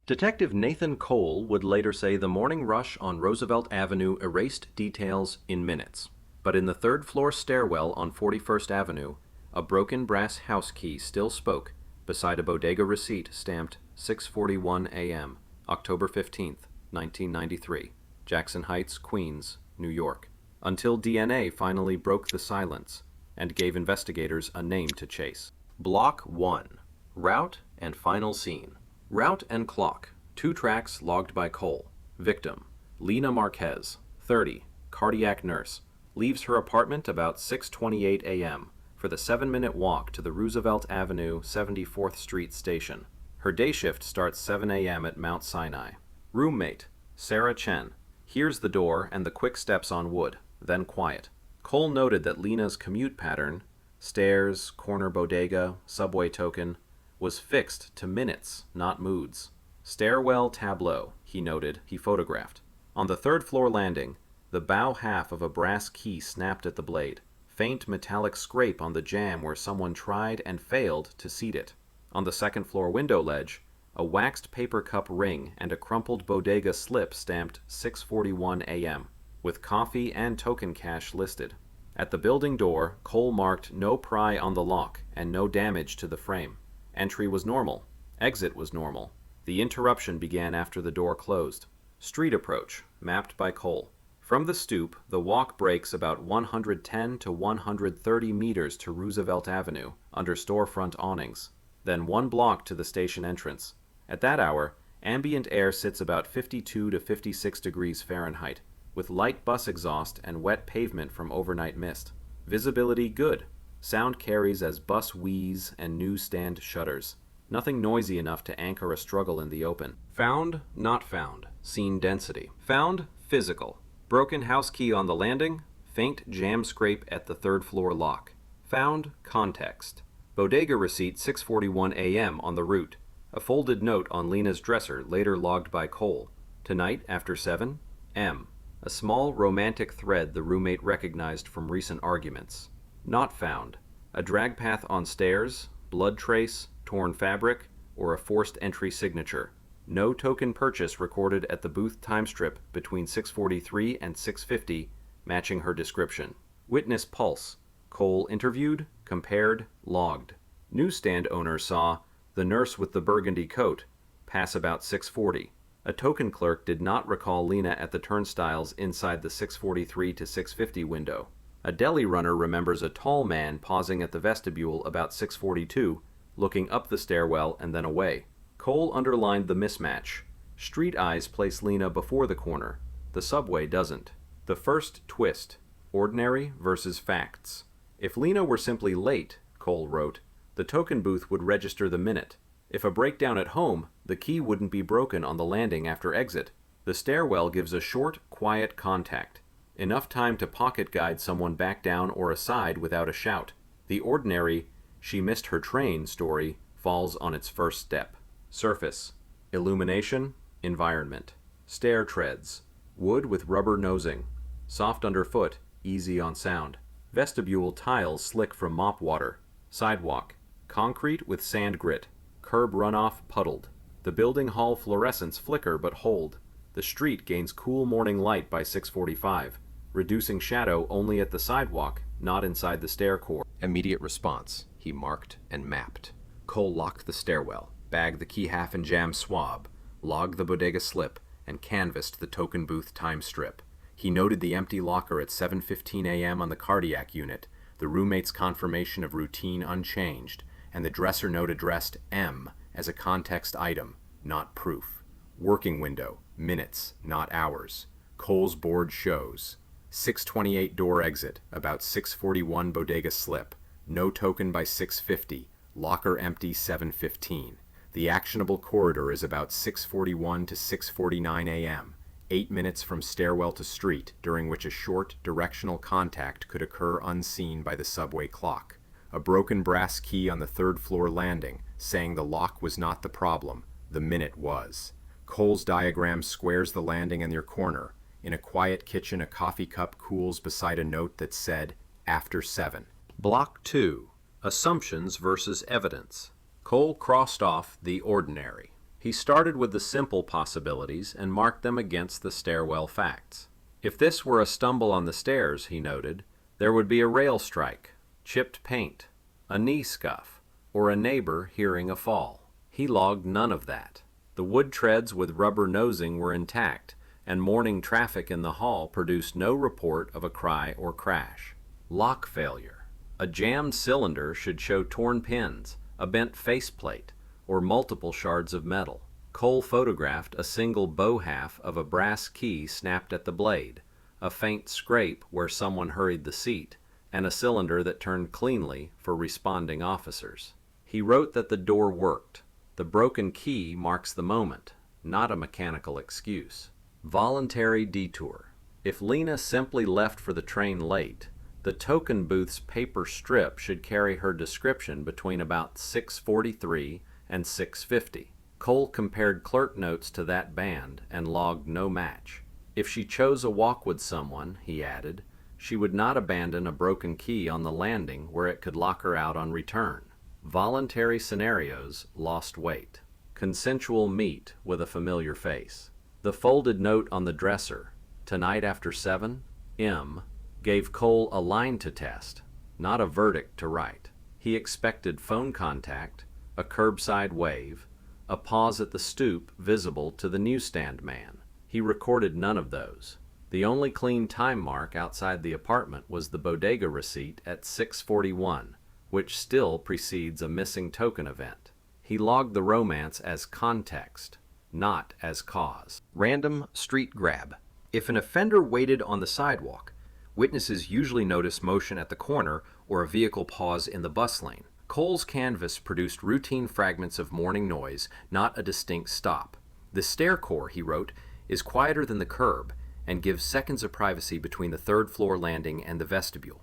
Detective Nathan Cole would later say the morning rush on Roosevelt Avenue erased details in minutes. But in the third-floor stairwell on 41st Avenue, a broken brass house key still spoke beside a bodega receipt stamped 6:41 a.m., October 15th, 1993, Jackson Heights, Queens, New York, until DNA finally broke the silence and gave investigators a name to chase. Block 1. Route and Final Scene. Route and Clock. 2 tracks logged by Cole. Victim: Lina Marquez, 30, cardiac nurse, leaves her apartment about 6:28 a.m. for the 7-minute walk to the Roosevelt Avenue 74th Street station. Her day shift starts 7 a.m. at Mount Sinai. Roommate: Sarah Chen, hears the door and the quick steps on wood, then quiet. Cole noted that Lina's commute pattern, stairs, corner bodega, subway token, was fixed to minutes, not moods. Stairwell tableau, he noted, he photographed. On the third-floor landing, the bow half of a brass key snapped at the blade. Faint metallic scrape on the jamb where someone tried and failed to seat it. On the second-floor window ledge, a waxed paper cup ring and a crumpled bodega slip stamped 6:41 a.m., with coffee and token cash listed. At the building door, Cole marked no pry on the lock and no damage to the frame. Entry was normal. Exit was normal. The interruption began after the door closed. Street approach, mapped by Cole. From the stoop, the walk breaks about 110 to 130 meters to Roosevelt Avenue, under storefront awnings. Then 1 block to the station entrance. At that hour, ambient air sits about 52 to 56 degrees Fahrenheit, with light bus exhaust and wet pavement from overnight mist. Visibility good. Sound carries as bus wheeze and newsstand shutters. Nothing noisy enough to anchor a struggle in the open. Found, not found. Scene density. Found, physical. Broken house key on the landing. Faint jam scrape at the third-floor lock. Found, context. Bodega receipt 6:41 a.m. on the route. A folded note on Lina's dresser later logged by Cole. Tonight after 7 M. A small romantic thread the roommate recognized from recent arguments. Not found. A drag path on stairs, blood trace, torn fabric, or a forced entry signature. No token purchase recorded at the booth time strip between 6:43 and 6:50, matching her description. Witness pulse. Cole interviewed, compared, logged. Newsstand owner saw the nurse with the burgundy coat pass about 6:40. A token clerk did not recall Lina at the turnstiles inside the 6:43 to 6:50 window. A deli runner remembers a tall man pausing at the vestibule about 6:42, looking up the stairwell and then away. Cole underlined the mismatch. Street eyes place Lina before the corner. The subway doesn't. The first twist. Ordinary versus facts. If Lina were simply late, Cole wrote, the token booth would register the minute. If a breakdown at home, the key wouldn't be broken on the landing after exit. The stairwell gives a short, quiet contact. Enough time to pocket guide someone back down or aside without a shout. The ordinary, she missed her train story falls on its first step. Surface. Illumination. Environment. Stair treads. Wood with rubber nosing. Soft underfoot, easy on sound. Vestibule tiles slick from mop water. Sidewalk. Concrete with sand grit. Curb runoff puddled. The building hall fluorescents flicker but hold. The street gains cool morning light by 6:45, reducing shadow only at the sidewalk, not inside the stair core. Immediate response. He marked and mapped. Cole locked the stairwell, bagged the key half and jam swab, logged the bodega slip, and canvassed the token booth time strip. He noted the empty locker at 7:15 a.m. on the cardiac unit, the roommate's confirmation of routine unchanged, and the dresser note addressed M as a context item, not proof. Working window, minutes, not hours. Cole's board shows. 6:28 door exit, about 6:41 bodega slip. No token by 6:50, locker empty 7:15. The actionable corridor is about 6:41 to 6:49 a.m., 8 minutes from stairwell to street, during which a short, directional contact could occur unseen by the subway clock. A broken brass key on the third-floor landing, saying the lock was not the problem, the minute was. Cole's diagram squares the landing and their corner. In a quiet kitchen, a coffee cup cools beside a note that said, after 7. Block 2. Assumptions versus evidence. Cole crossed off the ordinary. He started with the simple possibilities and marked them against the stairwell facts. If this were a stumble on the stairs, he noted, there would be a rail strike, chipped paint, a knee scuff, or a neighbor hearing a fall. He logged none of that. The wood treads with rubber nosing were intact, and morning traffic in the hall produced no report of a cry or crash. Lock failure. A jammed cylinder should show torn pins, a bent faceplate, or multiple shards of metal. Cole photographed a single bow half of a brass key snapped at the blade, a faint scrape where someone hurried the seat, and a cylinder that turned cleanly for responding officers. He wrote that the door worked. The broken key marks the moment, not a mechanical excuse. Voluntary detour. If Lina simply left for the train late, the token booth's paper strip should carry her description between about 6:43 and 6:50. Cole compared clerk notes to that band and logged no match. If she chose a walk with someone, he added, she would not abandon a broken key on the landing where it could lock her out on return. Voluntary scenarios lost weight. Consensual meet with a familiar face. The folded note on the dresser, tonight after 7, M, gave Cole a line to test, not a verdict to write. He expected phone contact, a curbside wave, a pause at the stoop visible to the newsstand man. He recorded none of those. The only clean time mark outside the apartment was the bodega receipt at 6:41, which still precedes a missing token event. He logged the romance as context, not as cause. Random street grab. If an offender waited on the sidewalk, witnesses usually notice motion at the corner or a vehicle pause in the bus lane. Cole's canvas produced routine fragments of morning noise, not a distinct stop. The stair core, he wrote, is quieter than the curb and gives seconds of privacy between the third-floor landing and the vestibule.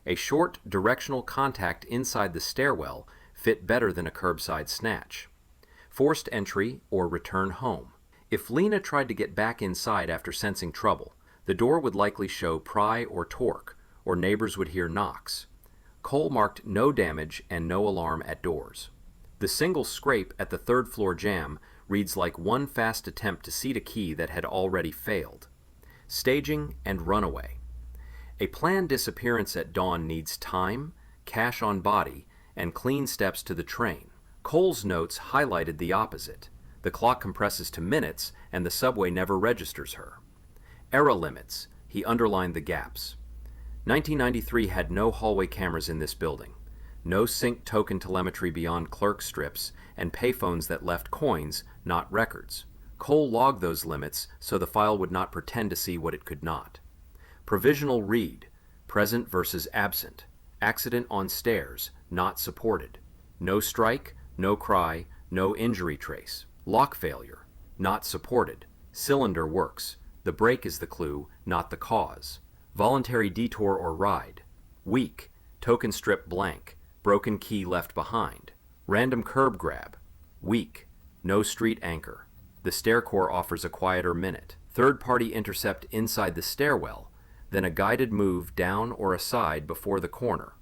A short, directional contact inside the stairwell fit better than a curbside snatch. Forced entry or return home. If Lina tried to get back inside after sensing trouble, the door would likely show pry or torque, or neighbors would hear knocks. Cole marked no damage and no alarm at doors. The single scrape at the third-floor jam reads like one fast attempt to seat a key that had already failed. Staging and runaway. A planned disappearance at dawn needs time, cash on body, and clean steps to the train. Cole's notes highlighted the opposite. The clock compresses to minutes, and the subway never registers her. Era limits. He underlined the gaps. 1993 had no hallway cameras in this building, no sync token telemetry beyond clerk strips, and payphones that left coins, not records. Cole logged those limits so the file would not pretend to see what it could not. Provisional read, present versus absent, accident on stairs, not supported. No strike, no cry, no injury trace. Lock failure, not supported. Cylinder works. The brake is the clue, not the cause. Voluntary detour or ride. Weak, token strip blank, broken key left behind. Random curb grab. Weak, no street anchor. The stair core offers a quieter minute. Third-party intercept inside the stairwell, then a guided move down or aside before the corner.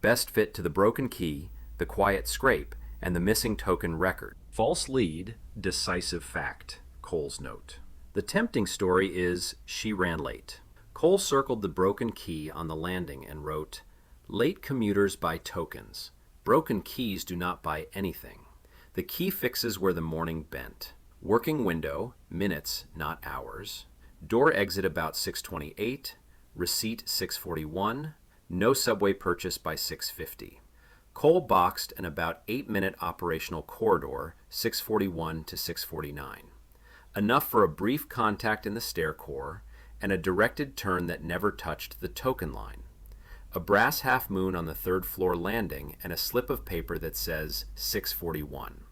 Best fit to the broken key, the quiet scrape, and the missing token record. False lead, decisive fact, Cole's note. The tempting story is she ran late. Cole circled the broken key on the landing and wrote, late commuters buy tokens. Broken keys do not buy anything. The key fixes where the morning bent. Working window, minutes, not hours. Door exit about 6:28. Receipt 6:41. No subway purchase by 6:50. Cole boxed an about 8-minute operational corridor, 6:41 to 6:49. Enough for a brief contact in the stair core and a directed turn that never touched the token line. A brass half moon on the third-floor landing and a slip of paper that says 6:41.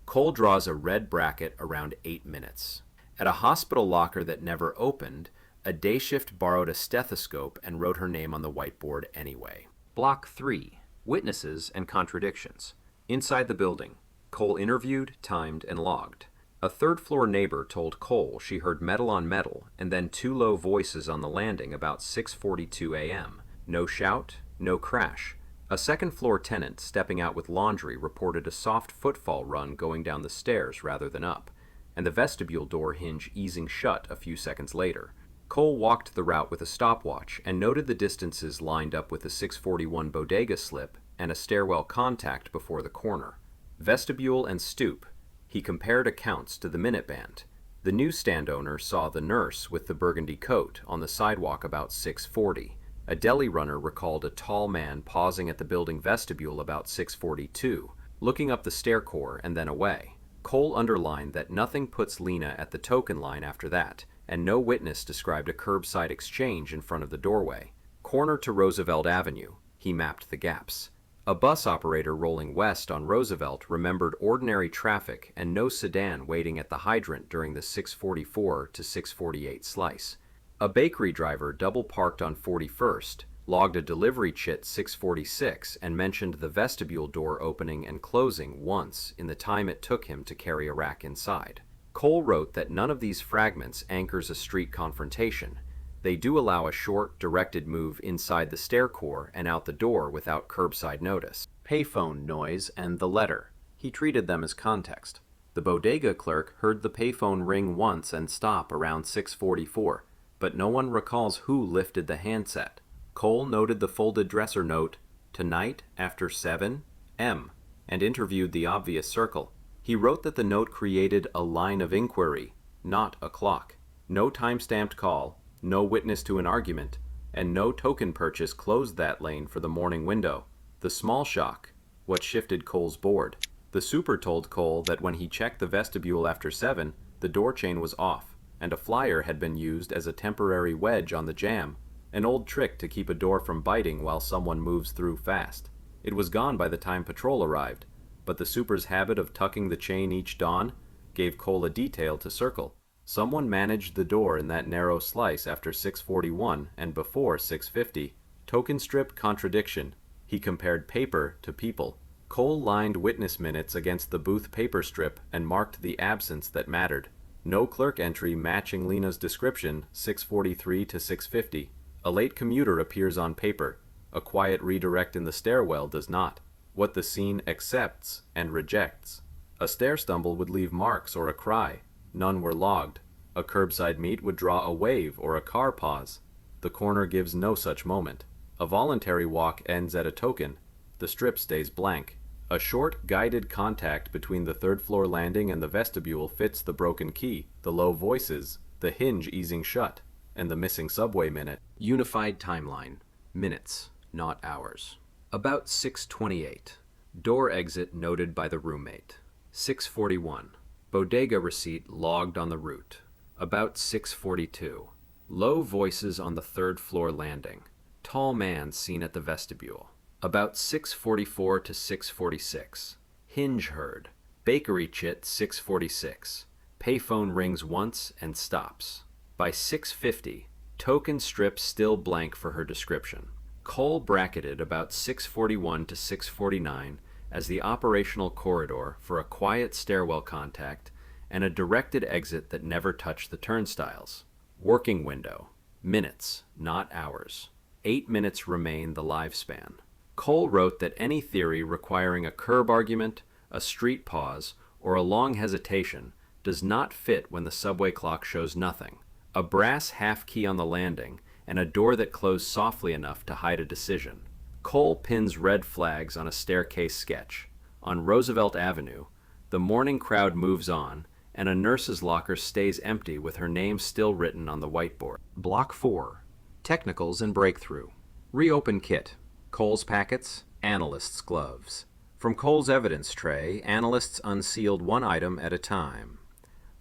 Cole draws a red bracket around 8 minutes. At a hospital locker that never opened, a day shift borrowed a stethoscope and wrote her name on the whiteboard anyway. Block 3. Witnesses and contradictions. Inside the building, Cole interviewed, timed, and logged. A third-floor neighbor told Cole she heard metal on metal and then 2 low voices on the landing about 6:42 a.m. No shout, no crash, A second-floor tenant stepping out with laundry reported a soft footfall run going down the stairs rather than up, and the vestibule door hinge easing shut a few seconds later. Cole walked the route with a stopwatch and noted the distances lined up with a 641 bodega slip and a stairwell contact before the corner. Vestibule and stoop. He compared accounts to the minute band. The newsstand owner saw the nurse with the burgundy coat on the sidewalk about 6:40. A deli runner recalled a tall man pausing at the building vestibule about 6:42, looking up the stair core and then away. Cole underlined that nothing puts Lina at the token line after that, and no witness described a curbside exchange in front of the doorway. Corner to Roosevelt Avenue. He mapped the gaps. A bus operator rolling west on Roosevelt remembered ordinary traffic and no sedan waiting at the hydrant during the 6:44 to 6:48 slice. A bakery driver double-parked on 41st, logged a delivery chit 6:46 and mentioned the vestibule door opening and closing once in the time it took him to carry a rack inside. Cole wrote that none of these fragments anchors a street confrontation. They do allow a short, directed move inside the stair core and out the door without curbside notice. Payphone noise and the letter. He treated them as context. The bodega clerk heard the payphone ring once and stop around 6:44. But no one recalls who lifted the handset. Cole noted the folded dresser note, "Tonight after 7 m," and interviewed the obvious circle. He wrote that the note created a line of inquiry, not a clock. No time-stamped call, no witness to an argument, and no token purchase closed that lane for the morning window. The small shock, what shifted Cole's board. The super told Cole that when he checked the vestibule after 7, the door chain was off, and a flyer had been used as a temporary wedge on the jamb, an old trick to keep a door from biting while someone moves through fast. It was gone by the time patrol arrived, but the super's habit of tucking the chain each dawn gave Cole a detail to circle. Someone managed the door in that narrow slice after 6:41 and before 6:50. Token strip contradiction. He compared paper to people. Cole lined witness minutes against the booth paper strip and marked the absence that mattered. No clerk entry matching Lina's description, 6:43 to 6:50. A late commuter appears on paper. A quiet redirect in the stairwell does not. What the scene accepts and rejects. A stair stumble would leave marks or a cry. None were logged. A curbside meet would draw a wave or a car pause. The corner gives no such moment. A voluntary walk ends at a token. The strip stays blank. A short, guided contact between the third-floor landing and the vestibule fits the broken key, the low voices, the hinge easing shut, and the missing subway minute. Unified timeline. Minutes, not hours. About 6:28. Door exit noted by the roommate. 6:41. Bodega receipt logged on the route. About 6:42. Low voices on the third-floor landing. Tall man seen at the vestibule. About 6:44 to 6:46. Hinge heard. Bakery chit 6:46. Payphone rings once and stops. By 6:50, token strip still blank for her description. Cole bracketed about 6:41 to 6:49 as the operational corridor for a quiet stairwell contact and a directed exit that never touched the turnstiles. Working window. Minutes, not hours. 8 minutes remain the lifespan. Cole wrote that any theory requiring a curb argument, a street pause, or a long hesitation does not fit when the subway clock shows nothing. A brass half key on the landing, and a door that closed softly enough to hide a decision. Cole pins red flags on a staircase sketch. On Roosevelt Avenue, the morning crowd moves on, and a nurse's locker stays empty with her name still written on the whiteboard. Block 4. Technicals and breakthrough. Reopen kit. Cole's packets, analyst's gloves. From Cole's evidence tray, analysts unsealed one item at a time.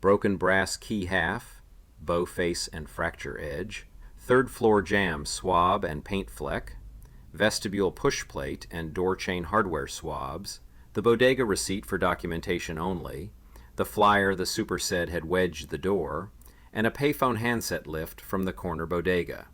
Broken brass key half, bow face and fracture edge, third floor jam swab and paint fleck, vestibule push plate and door chain hardware swabs, the bodega receipt for documentation only, the flyer the super said had wedged the door, and a payphone handset lift from the corner bodega.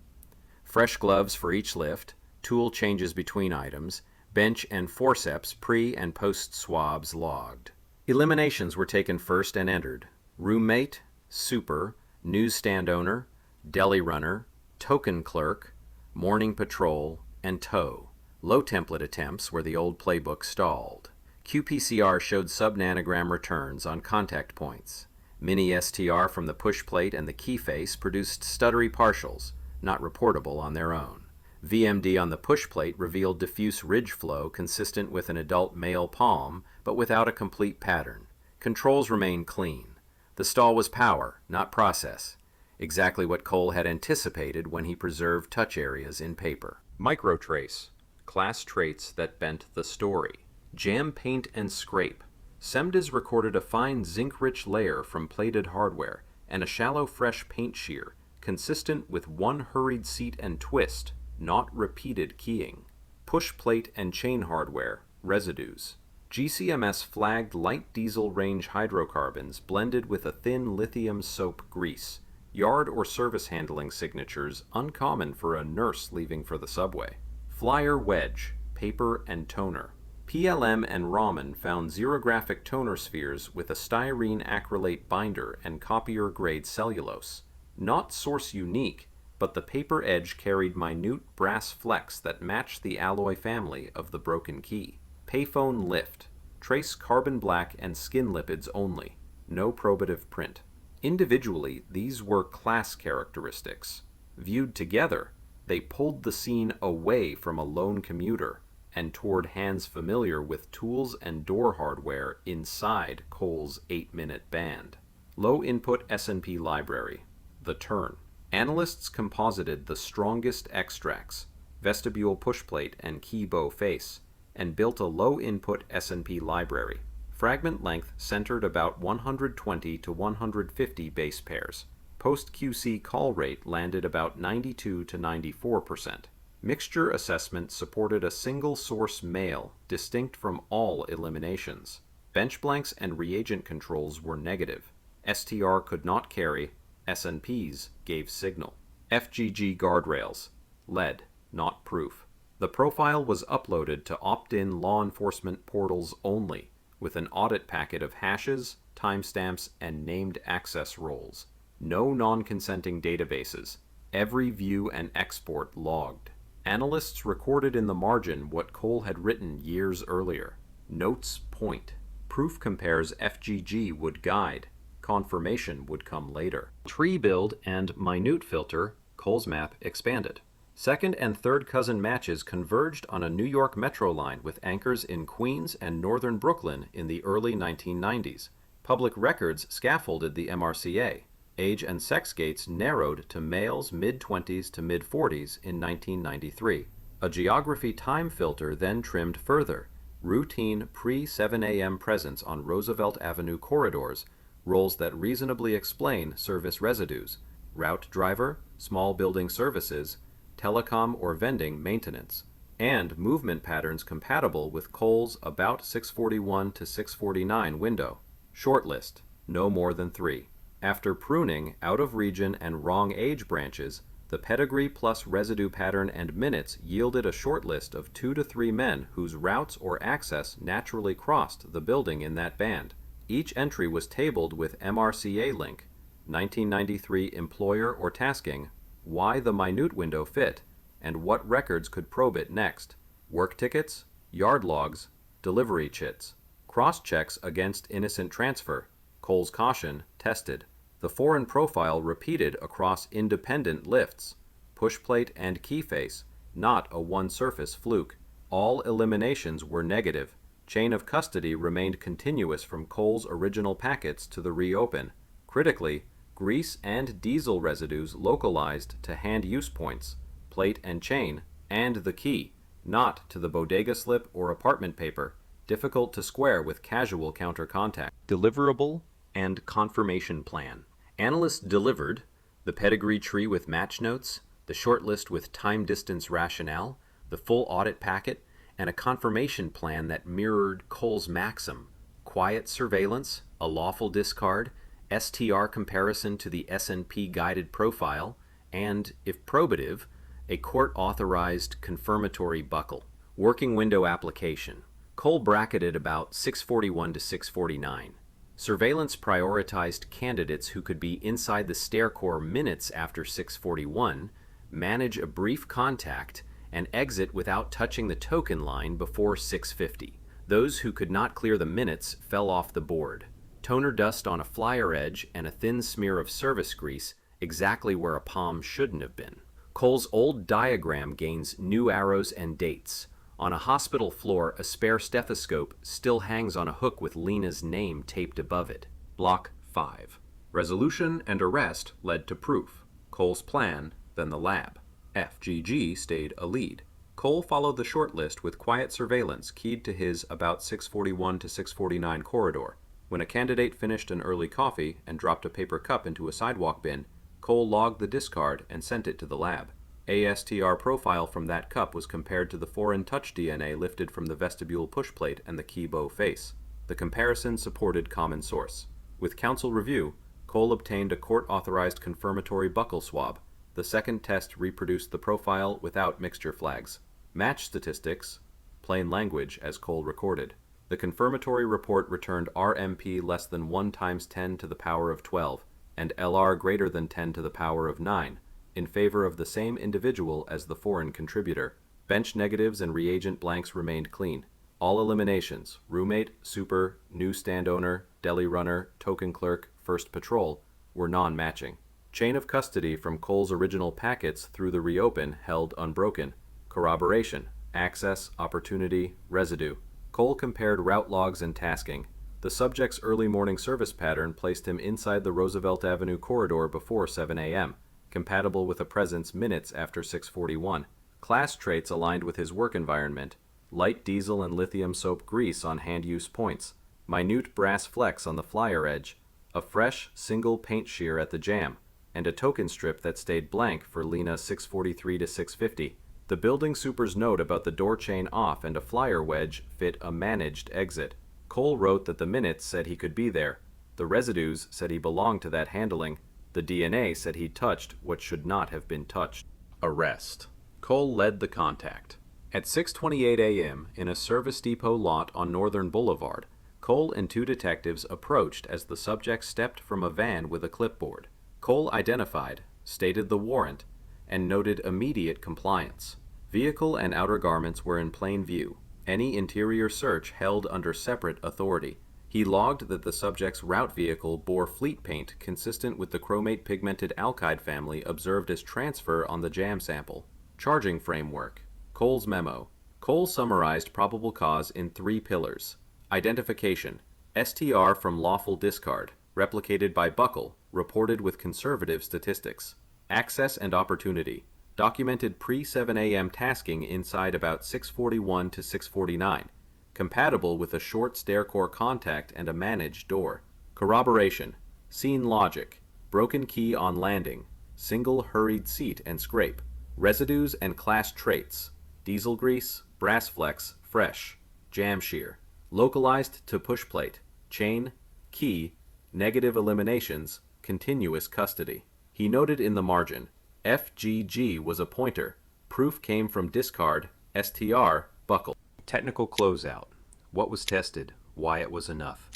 Fresh gloves for each lift, tool changes between items, bench and forceps pre- and post-swabs logged. Eliminations were taken first and entered. Roommate, super, newsstand owner, deli runner, token clerk, morning patrol, and tow. Low template attempts where the old playbook stalled. qPCR showed sub-nanogram returns on contact points. Mini STR from the push plate and the key face produced stuttery partials, not reportable on their own. VMD on the push plate revealed diffuse ridge flow consistent with an adult male palm, but without a complete pattern. Controls remained clean. The stall was power, not process. Exactly what Cole had anticipated when he preserved touch areas in paper. Microtrace, class traits that bent the story. Jam, paint, and scrape. SEMDAS recorded a fine zinc-rich layer from plated hardware and a shallow fresh paint shear, consistent with one hurried seat and twist, not repeated keying. Push plate and chain hardware, residues. GCMS flagged light diesel range hydrocarbons blended with a thin lithium soap grease. Yard or service handling signatures uncommon for a nurse leaving for the subway. Flyer wedge, paper and toner. PLM and Raman found xerographic toner spheres with a styrene acrylate binder and copier-grade cellulose. Not source unique, but the paper edge carried minute brass flecks that matched the alloy family of the broken key. Payphone lift. Trace carbon black and skin lipids only. No probative print. Individually, these were class characteristics. Viewed together, they pulled the scene away from a lone commuter and toward hands familiar with tools and door hardware inside Cole's 8-minute band. Low-input S&P library. The turn. Analysts composited the strongest extracts, vestibule pushplate and key bow face, and built a low-input S&P library. Fragment length centered about 120 to 150 base pairs. Post-QC call rate landed about 92 to 94%. Mixture assessment supported a single source male, distinct from all eliminations. Bench blanks and reagent controls were negative. STR could not carry. SNPs gave signal. FGG guardrails. Lead, not proof. The profile was uploaded to opt-in law enforcement portals only, with an audit packet of hashes, timestamps, and named access roles. No non-consenting databases. Every view and export logged. Analysts recorded in the margin what Cole had written years earlier. Notes point. Proof compares FGG would guide. Confirmation would come later. Tree build and minute filter, Cole's map expanded. Second and third cousin matches converged on a New York metro line with anchors in Queens and northern Brooklyn in the early 1990s. Public records scaffolded the MRCA. Age and sex gates narrowed to males mid-20s to mid-40s in 1993. A geography time filter then trimmed further. Routine pre-7 a.m. presence on Roosevelt Avenue corridors, roles that reasonably explain service residues, route driver, small building services, telecom or vending maintenance, and movement patterns compatible with Cole's about 641 to 649 window. Shortlist, no more than 3. After pruning out-of-region and wrong age branches, the pedigree plus residue pattern and minutes yielded a shortlist of 2 to 3 men whose routes or access naturally crossed the building in that band. Each entry was tabled with MRCA link, 1993 employer or tasking, why the minute window fit, and what records could probe it next. Work tickets, yard logs, delivery chits. Cross-checks against innocent transfer. Cole's caution tested. The foreign profile repeated across independent lifts. Pushplate and key face, not a one-surface fluke. All eliminations were negative. Chain of custody remained continuous from Cole's original packets to the reopen. Critically, grease and diesel residues localized to hand use points, plate and chain, and the key, not to the bodega slip or apartment paper, difficult to square with casual counter contact. Deliverable and confirmation plan. Analysts delivered the pedigree tree with match notes, the shortlist with time distance rationale, the full audit packet, and a confirmation plan that mirrored Cole's maxim: quiet surveillance, a lawful discard, STR comparison to the S&P guided profile, and, if probative, a court-authorized confirmatory buckle. Working window application. Cole bracketed about 641 to 649. Surveillance prioritized candidates who could be inside the stair core minutes after 641, manage a brief contact, and exit without touching the token line before 6:50. Those who could not clear the minutes fell off the board. Toner dust on a flyer edge and a thin smear of service grease exactly where a palm shouldn't have been. Cole's old diagram gains new arrows and dates. On a hospital floor, a spare stethoscope still hangs on a hook with Lina's name taped above it. Block 5. Resolution and arrest led to proof. Cole's plan, then the lab. FGG stayed a lead. Cole followed the short list with quiet surveillance keyed to his about 641 to 649 corridor. When a candidate finished an early coffee and dropped a paper cup into a sidewalk bin, Cole logged the discard and sent it to the lab. ASTR profile from that cup was compared to the foreign touch DNA lifted from the vestibule pushplate and the keybow face. The comparison supported common source. With counsel review, Cole obtained a court-authorized confirmatory buccal swab. The second test reproduced the profile without mixture flags. Match statistics, plain language as Cole recorded. The confirmatory report returned RMP less than 1 times 10 to the power of 12 and LR greater than 10 to the power of 9 in favor of the same individual as the foreign contributor. Bench negatives and reagent blanks remained clean. All eliminations, roommate, super, newsstand owner, deli runner, token clerk, first patrol, were non-matching. Chain of custody from Cole's original packets through the reopen held unbroken. Corroboration, access, opportunity, residue. Cole compared route logs and tasking. The subject's early morning service pattern placed him inside the Roosevelt Avenue corridor before 7 a.m., compatible with a presence minutes after 6:41. Class traits aligned with his work environment. Light diesel and lithium soap grease on hand-use points. Minute brass flecks on the flyer edge. A fresh, single paint shear at the jamb. And a token strip that stayed blank for Lina 643 to 650. The building super's note about the door chain off and a flyer wedge fit a managed exit. Cole wrote that the minutes said he could be there. The residues said he belonged to that handling. The DNA said he touched what should not have been touched. Arrest. Cole led the contact. At 6:28 a.m., in a service depot lot on Northern Boulevard, Cole and 2 detectives approached as the subject stepped from a van with a clipboard. Cole identified, stated the warrant, and noted immediate compliance. Vehicle and outer garments were in plain view. Any interior search held under separate authority. He logged that the subject's route vehicle bore fleet paint consistent with the chromate pigmented alkyd family observed as transfer on the jam sample. Charging framework. Cole's memo. Cole summarized probable cause in 3 pillars. Identification. STR from lawful discard, replicated by buccal, reported with conservative statistics. Access and opportunity. Documented pre-7 a.m. tasking inside about 641 to 649. Compatible with a short staircore contact and a managed door. Corroboration. Scene logic. Broken key on landing. Single hurried seat and scrape. Residues and class traits. Diesel grease, brass flecks, fresh. Jam shear. Localized to push plate. Chain, key, negative eliminations, continuous custody. He noted in the margin, FGG was a pointer. Proof came from discard, STR, buccal. Technical closeout. What was tested? Why it was enough.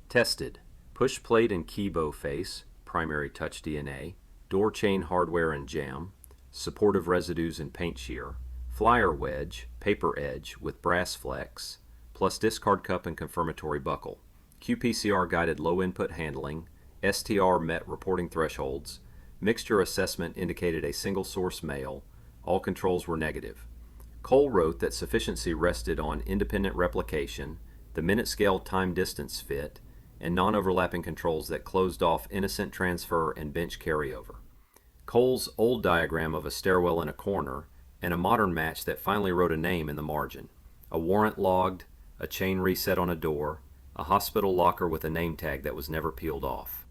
Tested. Push plate and keybow face, primary touch DNA, door chain hardware and jam, supportive residues and paint shear, flyer wedge, paper edge with brass flecks, plus discard cup and confirmatory buccal. QPCR guided low input handling, STR met reporting thresholds, mixture assessment indicated a single source male, all controls were negative. Cole wrote that sufficiency rested on independent replication, the minute scale time distance fit, and non-overlapping controls that closed off innocent transfer and bench carryover. Cole's old diagram of a stairwell in a corner, and a modern match that finally wrote a name in the margin. A warrant logged, a chain reset on a door, a hospital locker with a name tag that was never peeled off.